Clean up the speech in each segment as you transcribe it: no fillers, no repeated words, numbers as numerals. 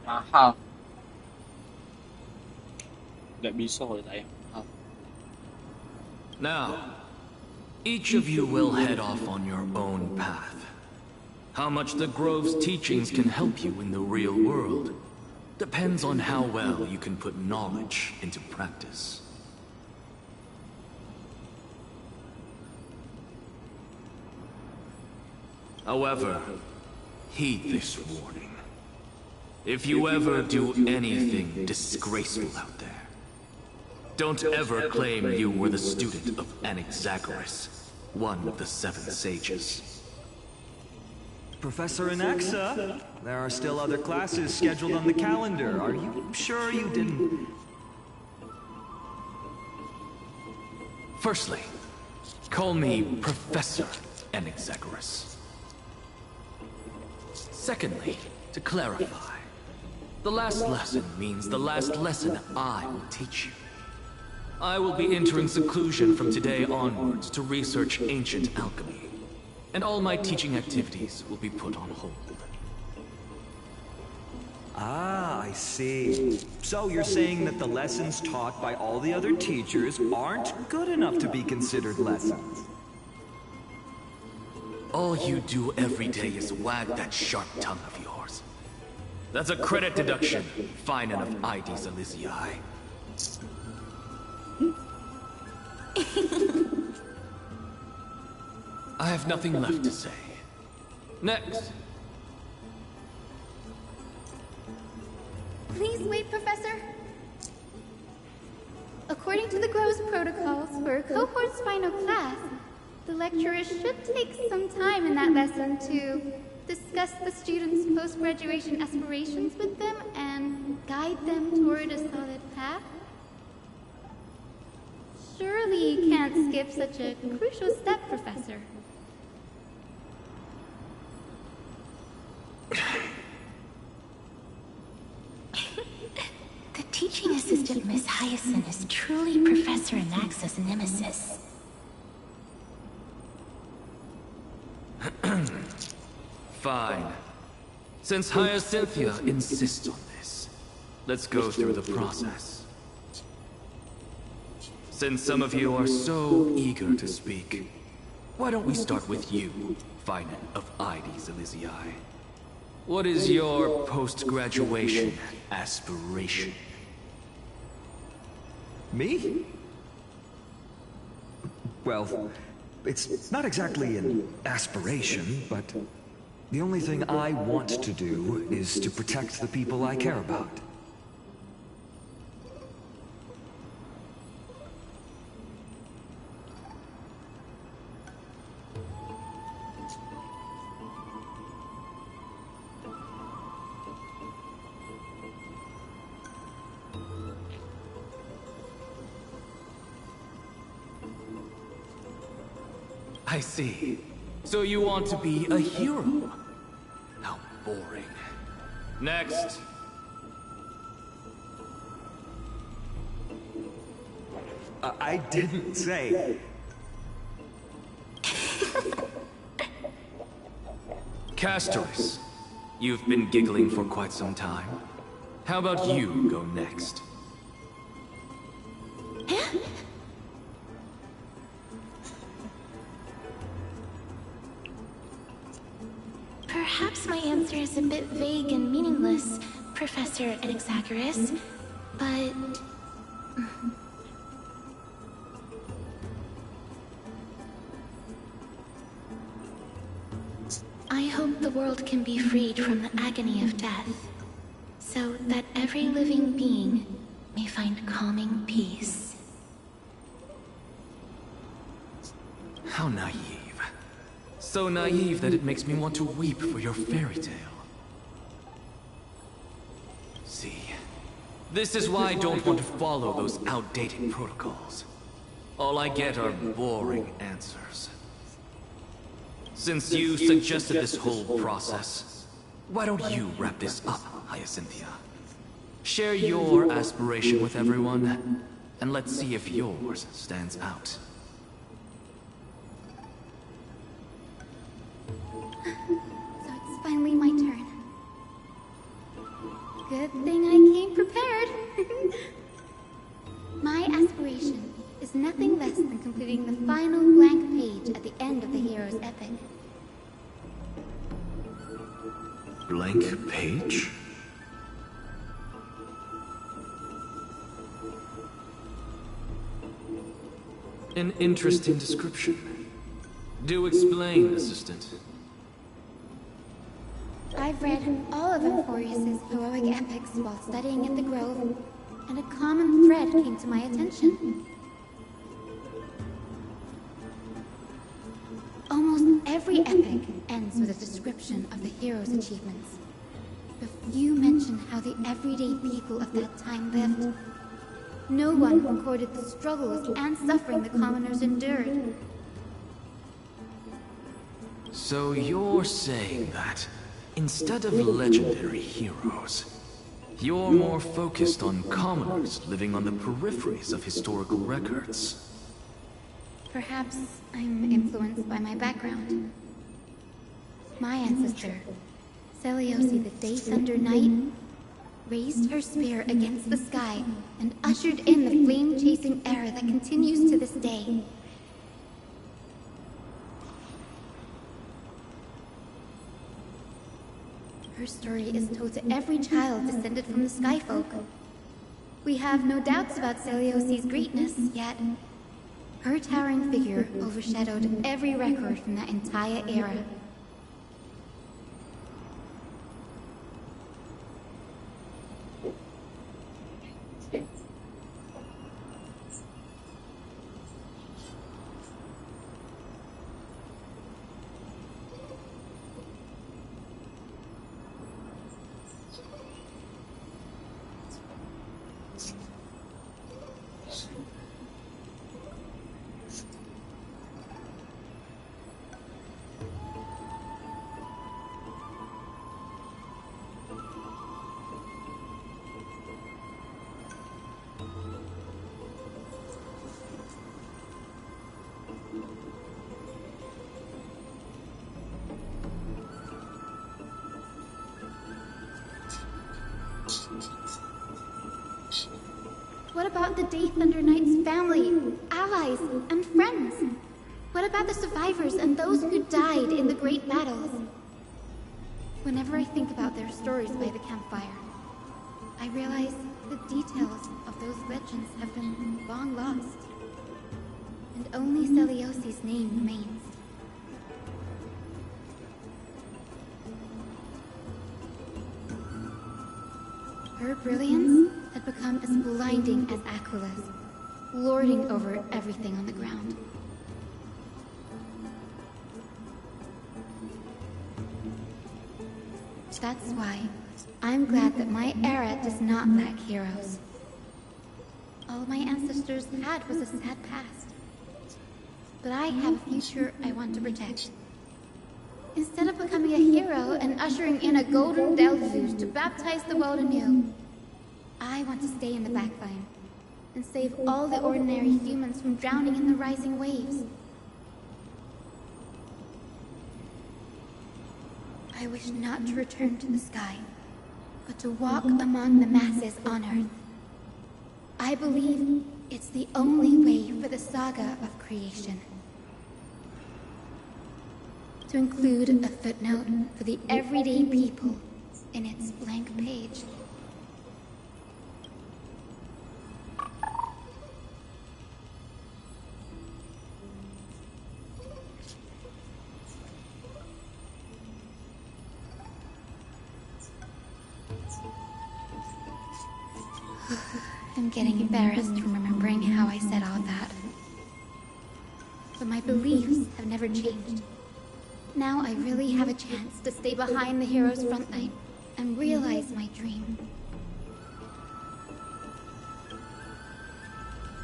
Ah, mahal. Nggak bisa kalau ayam mahal. Now, each of you will head off on your own path. How much the Grove's teachings can help you in the real world depends on how well you can put knowledge into practice. However, heed this warning. If you ever do anything disgraceful out there, don't ever claim you were the student of Anaxagoras, one of the 7 sages. Professor Anaxa, there are still other classes scheduled on the calendar. Are you sure you didn't... Firstly, call me Professor Anaxagoras. Secondly, to clarify, the last lesson means the last lesson I will teach you. I will be entering seclusion from today onwards to research ancient alchemy, and all my teaching activities will be put on hold. Ah, I see. So you're saying that the lessons taught by all the other teachers aren't good enough to be considered lessons? All you do every day is wag that sharp tongue of yours. That's a credit deduction, fine enough IDs Elysiae. I have nothing left to say. Next. Please wait, Professor. According to the Grove's protocols for a cohort's final class, the lecturer should take some time in that lesson to discuss the students' post-graduation aspirations with them and guide them toward a solid path. Surely you can't skip such a crucial step, Professor. The teaching assistant, Miss Hyacinth, is truly Professor Anaxa's nemesis. Fine. Since Hyacinthia insists on this, let's go through the process. Since some of you are so eager to speak, why don't we start with you, Finan of IDs Elysiae? What is your post-graduation aspiration? Me? Well, it's not exactly an aspiration, but the only thing I want to do is to protect the people I care about. I see. So you want to be a hero? How boring. Next. I didn't say... Castorus, you've been giggling for quite some time. How about you go next? Perhaps my answer is a bit vague and meaningless, Professor Anaxagoras, but... I hope the world can be freed from the agony of death, so that every living being may find calming peace. How naive. So naive that it makes me want to weep for your fairy tale. See, this is why I don't want to follow those outdated protocols. All I get are boring answers. Since you suggested this whole process, why don't you wrap this up? Hyacinthia. Share your aspiration with everyone, and let's see if yours stands out. So it's finally my turn. Good thing I came prepared. My aspiration is nothing less than completing the final blank page at the end of the hero's epic. Blank page? An interesting description. Do explain, Assistant. I've read all of Amphorius's heroic epics while studying at the Grove, and a common thread came to my attention. Almost every epic ends with a description of the hero's achievements. But few mention how the everyday people of that time lived. No one recorded the struggles and suffering the commoners endured. So you're saying that, instead of legendary heroes, you're more focused on commoners living on the peripheries of historical records. Perhaps I'm influenced by my background. My ancestor, Seliosi the Day Thunder Knight, raised her spear against the sky and ushered in the flame-chasing era that continues to this day. Her story is told to every child descended from the Skyfolk. We have no doubts about Seliosi's greatness, yet her towering figure overshadowed every record from that entire era. What about the Day Thunder Knight's family, allies, and friends? What about the survivors and those who died in the great battles? Whenever I think about their stories by the campfire, I realize the details of those legends have been long lost, and only Seliosi's name remains. Her brilliance had become as blinding as Aquilus, lording over everything on the ground. That's why I'm glad that my era does not lack heroes. All my ancestors had was a sad past. But I have a future I want to protect. Instead of becoming a hero and ushering in a golden deluge to baptize the world anew, I want to stay in the backline and save all the ordinary humans from drowning in the rising waves. I wish not to return to the sky, but to walk among the masses on Earth. I believe it's the only way for the saga of creation. To include a footnote for the everyday people in its blank page. I'm getting embarrassed from remembering how I said all that. But my beliefs have never changed. Now I really have a chance to stay behind the hero's front line and realize my dream.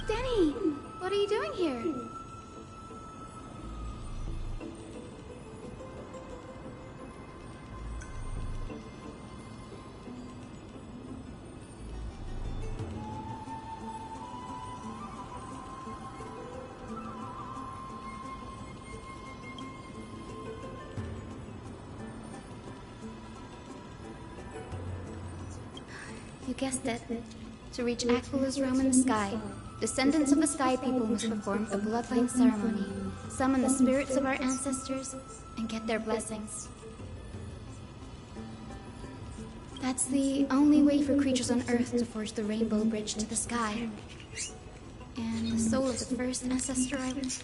Danny! What are you doing here? You guessed it. To reach Aquilous realm in the sky, descendants of the Sky People must perform a bloodline ceremony, summon the spirits of our ancestors, and get their blessings. That's the only way for creatures on Earth to forge the Rainbow Bridge to the sky. And the soul of the first ancestor I was...